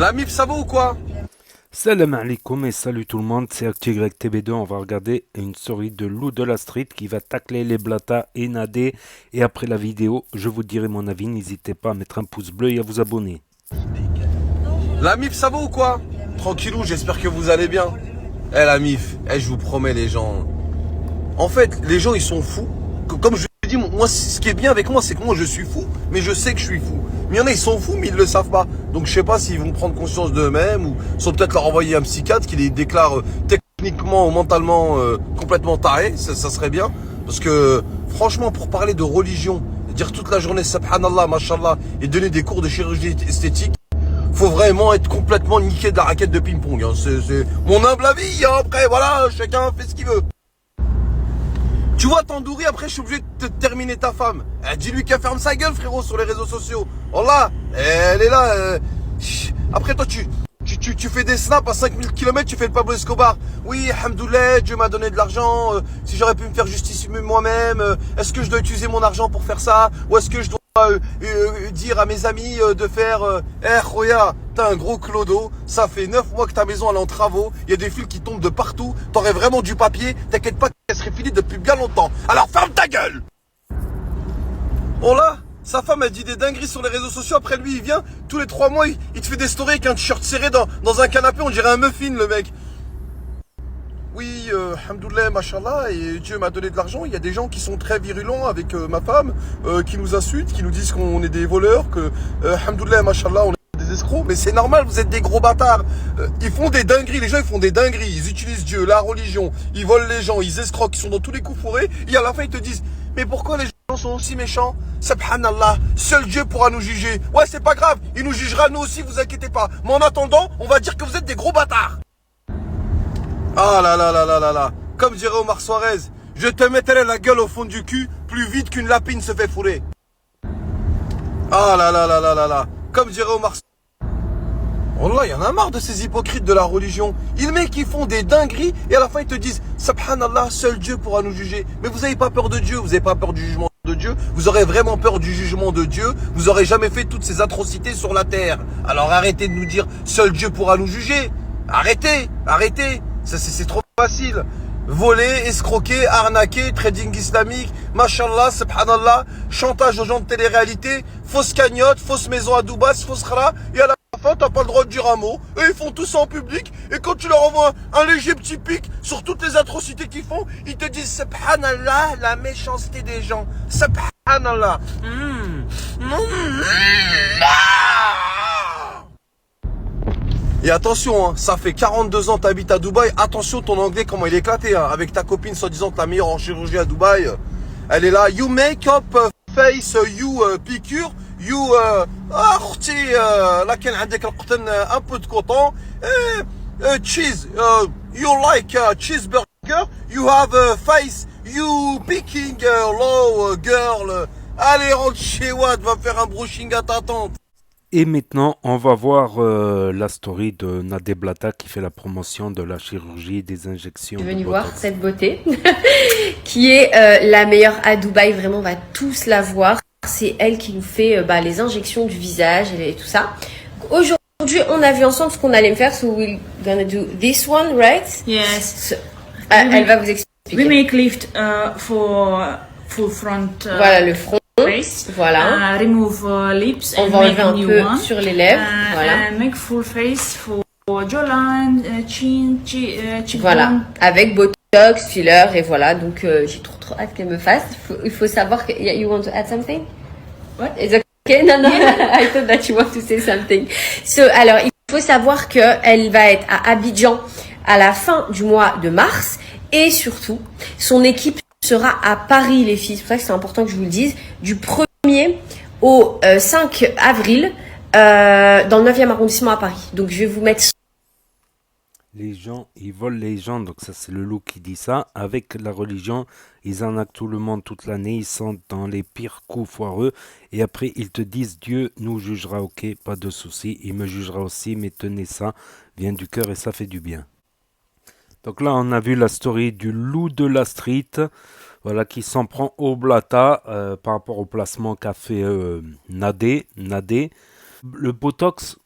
La MIF, ça va ou quoi? Salam alaikum et salut tout le monde, c'est ActuYTB2, on va regarder une story de Lou de la Street qui va tacler les Blata et Nadé. Et après la vidéo, je vous dirai mon avis, n'hésitez pas à mettre un pouce bleu et à vous abonner. La MIF, ça va ou quoi? Tranquillou, j'espère que vous allez bien. La MIF, je vous promets les gens. En fait, les gens ils sont fous. Comme je vous dis, moi ce qui est bien avec moi, c'est que moi je suis fou, mais je sais que je suis fou. Mais il y en a, ils sont fous, mais ils ne le savent pas. Donc je sais pas s'ils vont prendre conscience d'eux-mêmes ou sont peut-être leur envoyer un psychiatre qui les déclare techniquement ou mentalement complètement tarés. Ça serait bien. Parce que franchement, pour parler de religion, dire toute la journée Subhanallah, Mashallah et donner des cours de chirurgie esthétique, faut vraiment être complètement niqué de la raquette de ping-pong. Hein. C'est mon humble avis. Hein. Après, voilà, chacun fait ce qu'il veut. Tu vois, Tandoori, après, je suis obligé de te terminer ta femme. Dis-lui qu'elle ferme sa gueule, frérot, sur les réseaux sociaux. Voilà, elle est là. Après, toi, tu fais des snaps à 5000 km, tu fais le Pablo Escobar. Oui, hamdoulilah, Dieu m'a donné de l'argent. Si j'aurais pu me faire justice moi-même, est-ce que je dois utiliser mon argent pour faire ça? Ou est-ce que je dois dire à mes amis de faire Roya, t'as un gros clodo, ça fait 9 mois que ta maison elle est en travaux, il y a des fils qui tombent de partout, t'aurais vraiment du papier, t'inquiète pas qu'elle serait finie depuis bien longtemps. Alors ferme ta gueule! Oh là, sa femme elle dit des dingueries sur les réseaux sociaux, après lui il vient, tous les 3 mois il te fait des stories avec un t-shirt serré dans un canapé, on dirait un muffin le mec. Oui, hamdoulilah, mashallah, et Dieu m'a donné de l'argent. Il y a des gens qui sont très virulents avec ma femme, qui nous insultent, qui nous disent qu'on est des voleurs, que hamdoulilah, mashallah, on est des escrocs. Mais c'est normal, vous êtes des gros bâtards. Ils font des dingueries, les gens ils font des dingueries. Ils utilisent Dieu, la religion, ils volent les gens, ils escroquent, ils sont dans tous les coups fourrés. Et à la fin ils te disent, mais pourquoi les gens sont aussi méchants? Subhanallah, seul Dieu pourra nous juger. Ouais, c'est pas grave, il nous jugera nous aussi, vous inquiétez pas. Mais en attendant, on va dire que vous êtes des gros bâtards. Ah là là là là là là. Comme dirait Omar Suarez, je te mettrai la gueule au fond du cul plus vite qu'une lapine se fait fourrer. Ah là là là là là là. Comme dirait Omar Suarez. Oh là, il y en a marre de ces hypocrites de la religion. Ils mecs qui font des dingueries et à la fin ils te disent Subhanallah, seul Dieu pourra nous juger. Mais vous n'avez pas peur de Dieu, vous n'avez pas peur du jugement de Dieu. Vous aurez vraiment peur du jugement de Dieu. Vous aurez jamais fait toutes ces atrocités sur la terre. Alors arrêtez de nous dire seul Dieu pourra nous juger. Arrêtez, arrêtez. Ça, c'est trop facile. Voler, escroquer, arnaquer, trading islamique, mashallah, subhanallah, chantage aux gens de télé-réalité, fausse cagnotte, fausse maison à Dubaï, fausse khara, et à la fin, t'as pas le droit de dire un mot, et ils font tout ça en public, et quand tu leur envoies un léger petit pic sur toutes les atrocités qu'ils font, ils te disent, subhanallah, la méchanceté des gens, subhanallah. Et attention, hein, ça fait 42 ans que t'habites à Dubaï. Attention ton anglais comment il est éclaté. Hein, avec ta copine soi-disant la meilleure en chirurgie à Dubaï. Elle est là. You make up face, you piqûre, you اختي là كان عندك القطن un peu de coton. Cheese. You like cheeseburger. You have face. You picking low girl. Allez rentre chez Watt, va faire un brushing à ta tante. Et maintenant, on va voir la story de Nadé Blata qui fait la promotion de la chirurgie et des injections Je suis de venue voir Botox. cette beauté qui est la meilleure à Dubaï. Vraiment, on va tous la voir. C'est elle qui nous fait les injections du visage et tout ça. Aujourd'hui, on a vu ensemble ce qu'on allait me faire. So we're gonna do this one, right? Yes. So, elle va vous expliquer. We make lift for full front. Voilà le front. Face. Voilà. Remove lips On and va make enlever a un new peu one. sur les lèvres. Voilà. And make full face for jawline, chin, cheekbone. Voilà. Avec Botox, filler et voilà. Donc j'ai trop hâte qu'elle me fasse. Il faut savoir que you want to add something? What? Is it okay? Non, non. I thought that you want to say something. So, alors, il faut savoir qu'elle va être à Abidjan à la fin du mois de mars. Et surtout, son équipe sera à Paris, les filles. C'est pour ça que c'est important que je vous le dise. Du 1er au 5 avril, dans le 9e arrondissement à Paris. Donc, je vais vous mettre... Les gens, ils volent les gens, donc ça c'est le loup qui dit ça. Avec la religion, ils arnaquent tout le monde toute l'année, ils sont dans les pires coups foireux. Et après, ils te disent, Dieu nous jugera, ok, pas de souci, il me jugera aussi, mais tenez ça, vient du cœur et ça fait du bien. Donc là, on a vu la story du loup de la street, voilà, qui s'en prend au blata par rapport au placement qu'a fait Nadé. Le Botox,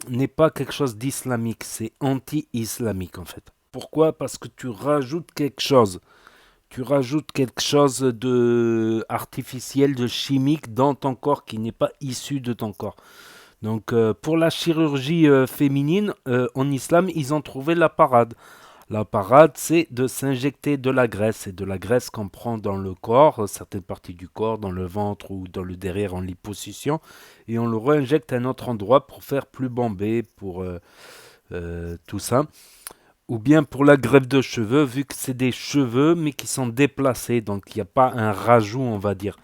n'est pas quelque chose d'islamique, c'est anti-islamique en fait. Pourquoi? Parce que tu rajoutes quelque chose. Tu rajoutes quelque chose de artificiel, de chimique dans ton corps qui n'est pas issu de ton corps. Donc pour la chirurgie féminine, en islam, ils ont trouvé la parade. La parade, c'est de s'injecter de la graisse. Et de la graisse qu'on prend dans le corps, certaines parties du corps, dans le ventre ou dans le derrière en liposuction. Et on le réinjecte à un autre endroit pour faire plus bombé, pour tout ça. Ou bien pour la greffe de cheveux, vu que c'est des cheveux, mais qui sont déplacés. Donc il n'y a pas un rajout, on va dire.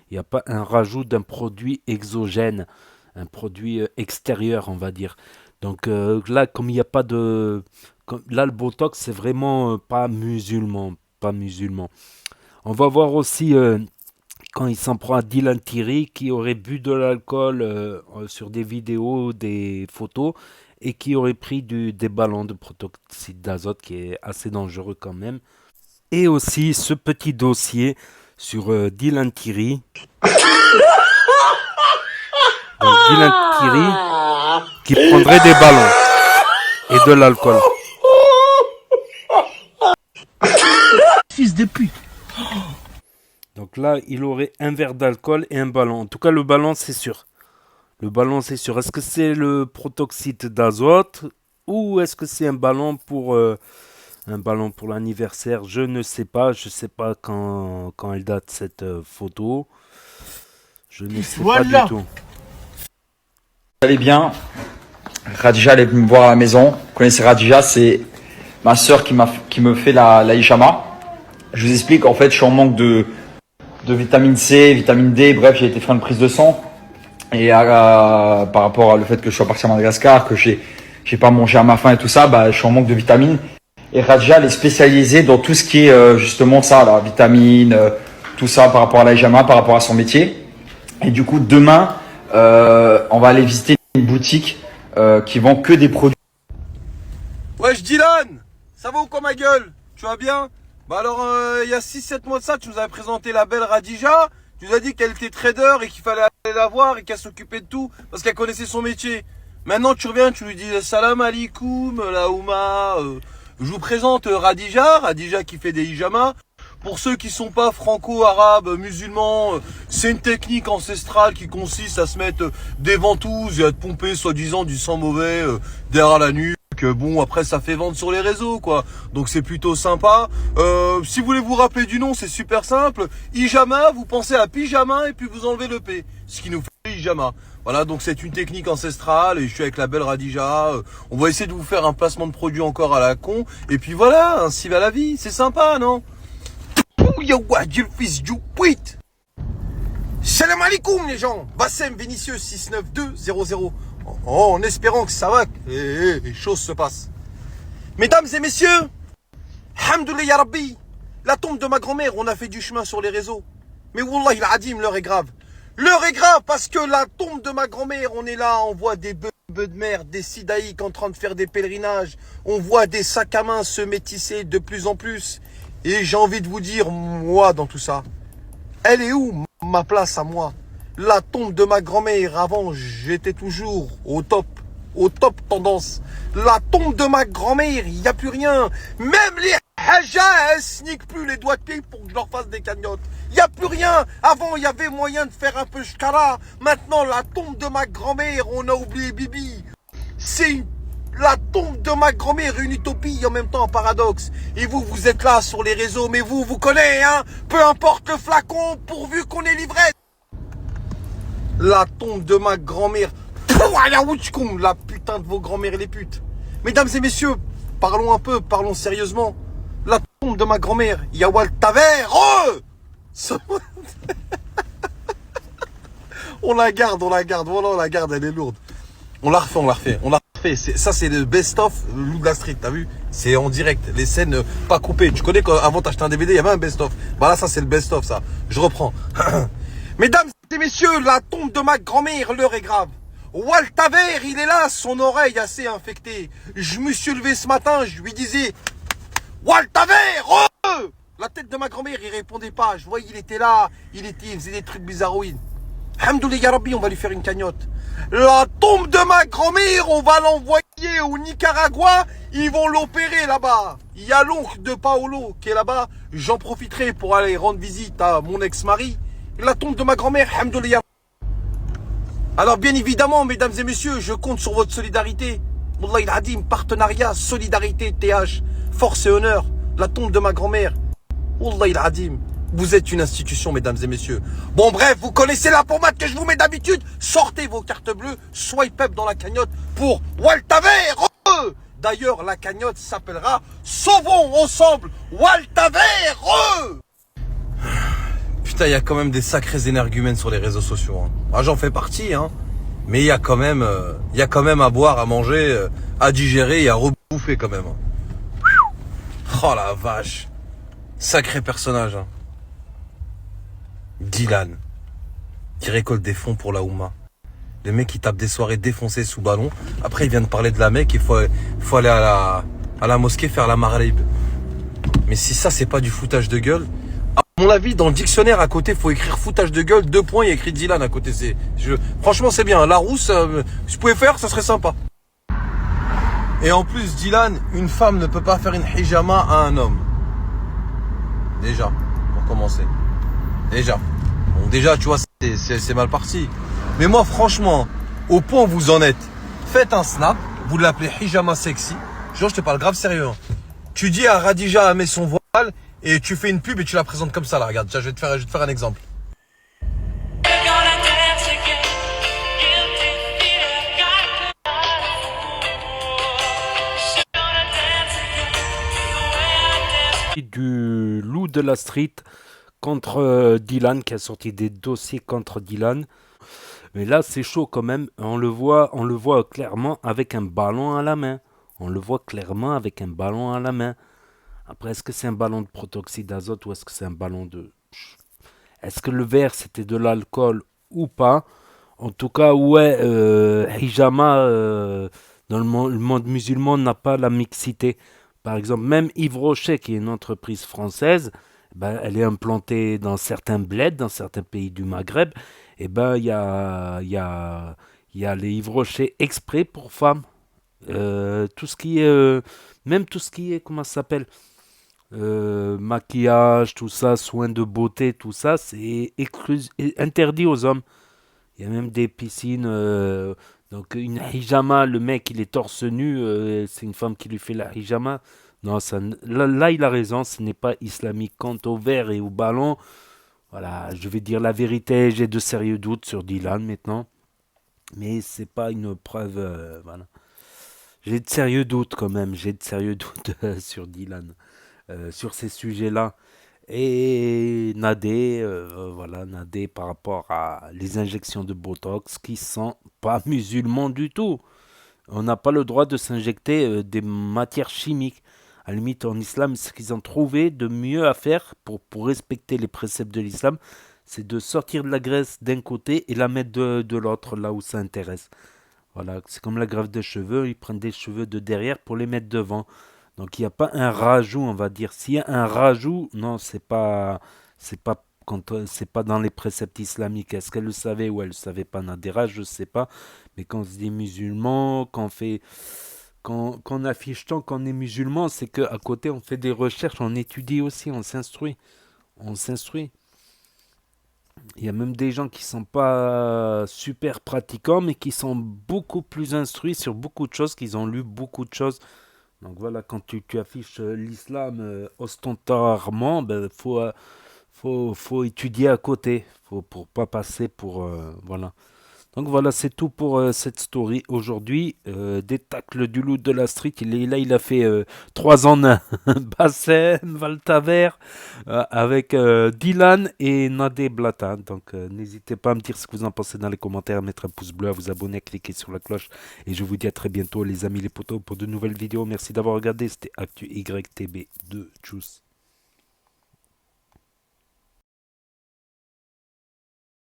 Il n'y a pas un rajout d'un produit exogène, un produit extérieur, on va dire. Donc là, comme il n'y a pas de... Là, le Botox, c'est vraiment pas musulman. Pas musulman. On va voir aussi quand il s'en prend à Dylan Thierry, qui aurait bu de l'alcool sur des vidéos, des photos, et qui aurait pris des ballons de protoxyde d'azote, qui est assez dangereux quand même. Et aussi ce petit dossier sur Dylan Thierry. Donc Dylan Thierry qui prendrait des ballons et de l'alcool. Fils de pute. Donc là, il aurait un verre d'alcool et un ballon. En tout cas, le ballon, c'est sûr. Le ballon, c'est sûr. Est-ce que c'est le protoxyde d'azote ou est-ce que c'est un ballon pour l'anniversaire? Je ne sais pas. Je ne sais pas quand elle date cette photo. Je ne sais pas du tout. Vous allez bien? Radija elle est venue me voir à la maison. Vous connaissez Radija, c'est ma soeur qui me fait la hijama. Je vous explique, en fait, je suis en manque de vitamine C, vitamine D. Bref, j'ai été faire une prise de sang. Et par rapport au fait que je sois parti à Madagascar, que j'ai pas mangé à ma faim et tout ça, bah, je suis en manque de vitamines. Et Radija, elle est spécialisée dans tout ce qui est justement ça, la vitamine, tout ça par rapport à la hijama, par rapport à son métier. Et du coup, demain, on va aller visiter une boutique qui vend que des produits. Wesh Dylan, ça va ou quoi ma gueule? Tu vas bien? Bah alors, il y a 6-7 mois de ça, tu nous avais présenté la belle Radija. Tu nous as dit qu'elle était trader et qu'il fallait aller la voir et qu'elle s'occupait de tout parce qu'elle connaissait son métier. Maintenant tu reviens, tu lui dis salam alaikum, la Ouma. Je vous présente Radija qui fait des hijamas. Pour ceux qui sont pas franco-arabes, musulmans, c'est une technique ancestrale qui consiste à se mettre des ventouses et à te pomper soi-disant du sang mauvais derrière la nuque. Bon, après ça fait vendre sur les réseaux quoi, donc c'est plutôt sympa. Si vous voulez vous rappeler du nom, c'est super simple. Hijama, vous pensez à pyjama et puis vous enlevez le P, ce qui nous fait hijama. Voilà, donc c'est une technique ancestrale et je suis avec la belle Radija. On va essayer de vous faire un placement de produit encore à la con et puis voilà, ainsi va la vie, c'est sympa non? Salam alaikum les gens, Bassem Vinicius 69200. En espérant que ça va, et les choses se passent. Mesdames et messieurs, Hamdoullah ya Rabbi, la tombe de ma grand-mère, on a fait du chemin sur les réseaux. Mais Wallah il adim, l'heure est grave. L'heure est grave parce que la tombe de ma grand-mère, on est là, on voit des bœufs de mer, des sidaïques en train de faire des pèlerinages. On voit des sacs à main se métisser de plus en plus. Et j'ai envie de vous dire, moi dans tout ça, elle est où ma place à moi? La tombe de ma grand-mère, avant j'étais toujours au top tendance. La tombe de ma grand-mère, il n'y a plus rien. Même les hajas, elles sniquent plus les doigts de pied pour que je leur fasse des cagnottes. Il n'y a plus rien. Avant, il y avait moyen de faire un peu shkara. Maintenant, la tombe de ma grand-mère, on a oublié Bibi. C'est la tombe de ma grand-mère, une utopie, en même temps un paradoxe. Et vous, vous êtes là sur les réseaux, mais vous connaissez, hein. Peu importe le flacon, pourvu qu'on ait l'ivresse. La tombe de ma grand-mère. La putain de vos grand-mères les putes. Mesdames et messieurs, parlons un peu, parlons sérieusement. La tombe de ma grand-mère, Yawal Taver. On la garde, voilà, on la garde, elle est lourde. On la refait. Ça, c'est le best-of Loup de la Street, t'as vu? C'est en direct, les scènes pas coupées. Tu connais qu'avant t'achetais un DVD, il y avait un best-of. Bah là, ça, c'est le best-of, ça. Je reprends. Mesdames et messieurs, la tombe de ma grand-mère, l'heure est grave. Waltaver, il est là, son oreille assez infectée. Je me suis levé ce matin, je lui disais Waltaver, La tête de ma grand-mère, il répondait pas. Je voyais, il était là, il faisait des trucs bizarroïdes. Hamdoulilah Rabbi, on va lui faire une cagnotte. La tombe de ma grand-mère, on va l'envoyer au Nicaragua. Ils vont l'opérer là-bas. Il y a l'oncle de Paolo qui est là-bas. J'en profiterai pour aller rendre visite à mon ex-mari. La tombe de ma grand-mère, Hamdoulilah. Alors bien évidemment, mesdames et messieurs, je compte sur votre solidarité. Wallah il Hadim, partenariat, solidarité, TH, force et honneur. La tombe de ma grand-mère. Wallah il Hadim. Vous êtes une institution, mesdames et messieurs. Bon, bref, vous connaissez la pommade que je vous mets d'habitude. Sortez vos cartes bleues, swipe up dans la cagnotte pour Waltaver. D'ailleurs, la cagnotte s'appellera Sauvons ensemble Waltaver. Putain, il y a quand même des sacrés énergumènes sur les réseaux sociaux. Hein. Ah, j'en fais partie, hein. Mais il y a quand même à boire, à manger, à digérer et à rebouffer quand même. Oh la vache. Sacré personnage, hein. Dylan, qui récolte des fonds pour la Oumma. Le mec qui tape des soirées défoncées sous ballon. Après, il vient de parler de la Mecque. Il faut aller à la mosquée faire la Maghrib. Mais si ça, c'est pas du foutage de gueule. À mon avis, dans le dictionnaire à côté, faut écrire foutage de gueule. 2 points, il y a écrit Dylan à côté. Franchement, c'est bien. Larousse, si vous pouvez faire, ça serait sympa. Et en plus, Dylan, une femme ne peut pas faire une hijama à un homme. Déjà, pour commencer. Déjà. Bon, déjà, tu vois, c'est mal parti. Mais moi, franchement, au point où vous en êtes, faites un snap, vous l'appelez hijama sexy. Genre, je te parle grave sérieux. Hein. Tu dis à Radija à mettre son voile et tu fais une pub et tu la présentes comme ça, là. Regarde, tiens, je vais te faire un exemple. Du loup de la street contre Dylan, qui a sorti des dossiers contre Dylan. Mais là, c'est chaud quand même. On le voit clairement avec un ballon à la main. Après, est-ce que c'est un ballon de protoxyde d'azote ou est-ce que c'est un ballon de... Est-ce que le verre, c'était de l'alcool ou pas? En tout cas, ouais, hijama, dans le monde musulman, n'a pas la mixité. Par exemple, même Yves Rocher, qui est une entreprise française, ben, elle est implantée dans certains bleds, dans certains pays du Maghreb. Et ben, il y a les Yves Rocher exprès pour femmes. Tout ce qui est, même tout ce qui est, comment ça s'appelle, maquillage, tout ça, soins de beauté, tout ça, c'est interdit aux hommes. Il y a même des piscines. Donc une hijama, le mec il est torse nu, c'est une femme qui lui fait la hijama. Non, là il a raison, ce n'est pas islamique. Quant au verre et au ballon, voilà, je vais dire la vérité, j'ai de sérieux doutes sur Dylan maintenant. Mais c'est pas une preuve, voilà. J'ai de sérieux doutes quand même, sur Dylan, sur ces sujets-là. Et Nadé, Nadé par rapport à les injections de Botox qui sont pas musulmans du tout. On n'a pas le droit de s'injecter des matières chimiques. À la limite, en islam, ce qu'ils ont trouvé de mieux à faire pour respecter les préceptes de l'islam, c'est de sortir de la graisse d'un côté et la mettre de l'autre, là où ça intéresse. Voilà, c'est comme la greffe des cheveux, ils prennent des cheveux de derrière pour les mettre devant. Donc il n'y a pas un rajout, on va dire. S'il y a un rajout, non, c'est pas dans les préceptes islamiques. Est-ce qu'elle le savait ou elle le savait pas, Nadera, je sais pas. Mais quand on se dit musulman, quand on affiche tant qu'on est musulman, c'est qu'à côté on fait des recherches, on étudie aussi, on s'instruit. Il y a même des gens qui sont pas super pratiquants, mais qui sont beaucoup plus instruits sur beaucoup de choses, qu'ils ont lu beaucoup de choses. Donc voilà, quand tu affiches l'islam ostentatoirement, ben faut étudier à côté, pour pas passer pour voilà. Donc voilà, c'est tout pour cette story aujourd'hui. Des tacles du loup de la street. Il a fait 3 en 1. Bassem, Waltaver, avec Dylan et Nadé Blata. Donc n'hésitez pas à me dire ce que vous en pensez dans les commentaires, à mettre un pouce bleu, à vous abonner, à cliquer sur la cloche. Et je vous dis à très bientôt les amis, les potos, pour de nouvelles vidéos. Merci d'avoir regardé. C'était Actu YTB2. Tchuss.